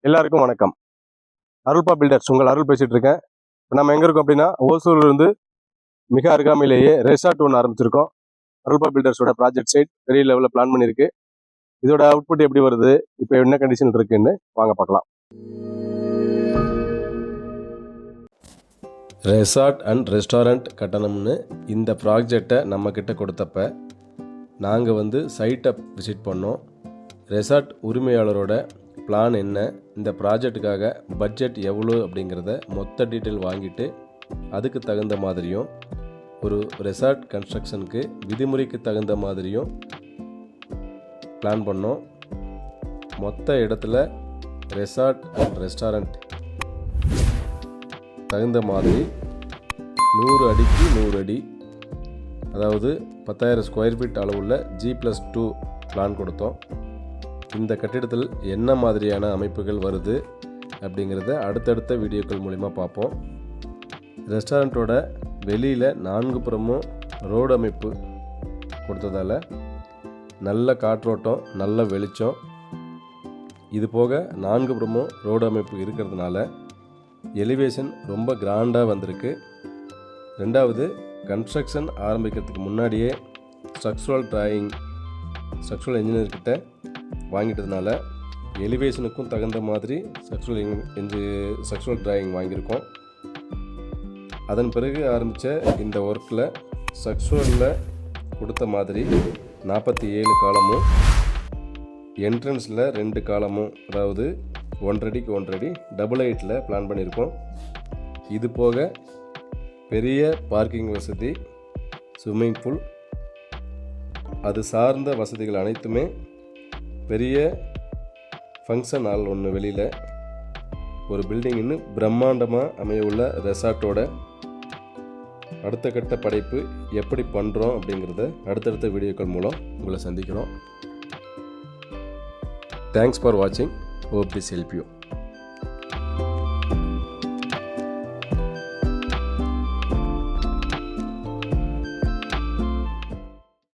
எல்லாருக்கும் வணக்கம். அருள்பா பில்டர்ஸ் உங்கள் அருள் பேசிட்டு இருக்கேன். இப்போ நம்ம எங்கே இருக்கோம் அப்படின்னா, ஓசூர்லேருந்து மிக அருகாமையிலேயே ரெசார்ட் ஒன்று ஆரம்பிச்சிருக்கோம். அருள்பா பில்டர்ஸோட ப்ராஜெக்ட் சைட் பெரிய லெவலில் பிளான் பண்ணியிருக்கு. இதோட அவுட்புட் எப்படி வருது, இப்போ என்ன கண்டிஷன் இருக்குன்னு வாங்க பார்க்கலாம். ரெசார்ட் அண்ட் ரெஸ்டாரண்ட் கட்டணம்னு இந்த ப்ராஜெக்டை நம்மக்கிட்ட கொடுத்தப்ப நாங்கள் சைட்டை விசிட் பண்ணோம். ரெசார்ட் உரிமையாளரோட பிளான் என்ன, இந்த ப்ராஜெக்டுக்காக பட்ஜெட் எவ்வளோ அப்படிங்கிறத மொத்த டீட்டெயில் வாங்கிட்டு அதுக்கு தகுந்த மாதிரியும் ஒரு ரெசார்ட் கன்ஸ்ட்ரக்ஷனுக்கு விதிமுறைக்கு தகுந்த மாதிரியும் பிளான் பண்ணோம். மொத்த இடத்துல ரெசார்ட் அண்ட் ரெஸ்டாரண்ட் தகுந்த மாதிரி 100 அடிக்கு 100 அடி, அதாவது 10,000 ஸ்கொயர் ஃபீட் அளவுள்ள G+2 பிளான் கொடுத்தோம். இந்த கட்டிடத்தில் என்ன மாதிரியான அமைப்புகள் வருது அப்படிங்கிறத அடுத்தடுத்த வீடியோக்கள் மூலிமா பார்ப்போம். ரெஸ்டாரண்ட்டோட வெளியில் 4 புறமும் ரோடு அமைப்பு கொடுத்ததால் நல்ல காற்றோட்டம், நல்ல வெளிச்சம். இது போக 4 புறமும் ரோடு அமைப்பு இருக்கிறதுனால எலிவேஷன் ரொம்ப கிராண்டாக வந்திருக்கு. ரெண்டாவது, கன்ஸ்ட்ரக்ஷன் ஆரம்பிக்கிறதுக்கு முன்னாடியே ஸ்ட்ரக்சரல் இன்ஜினியர்கிட்ட வாங்கிட்டதுனால எலிவேஷனுக்கும் தகுந்த மாதிரி ஸ்ட்ரக்சரல் டிராயிங் வாங்கியிருக்கோம். அதன் பிறகு ஆரம்பித்த இந்த ஒர்க்கில் ஸ்ட்ரக்சரலில் கொடுத்த மாதிரி 47 காலமும், என்ட்ரன்ஸில் 2 காலமும், அதாவது 1 அடிக்கு 1 அடி டபுள் ஹைட்டில் பிளான் பண்ணியிருக்கோம். இது போக பெரிய பார்க்கிங் வசதி, ஸ்விம்மிங் பூல், அது சார்ந்த வசதிகள் அனைத்துமே, பெரிய ஃபங்க்ஷன் ஹால் ஒன்று வெளியில், ஒரு பில்டிங் இன்னும் பிரம்மாண்டமாக அமையவுள்ள ரெசார்ட்டோட அடுத்த கட்ட படைப்பு எப்படி பண்ணுறோம் அப்படிங்கிறத அடுத்தடுத்த வீடியோக்கள் மூலம் உங்களை சந்திக்கிறோம். தேங்க்ஸ் ஃபார் வாட்சிங். Hope this help you.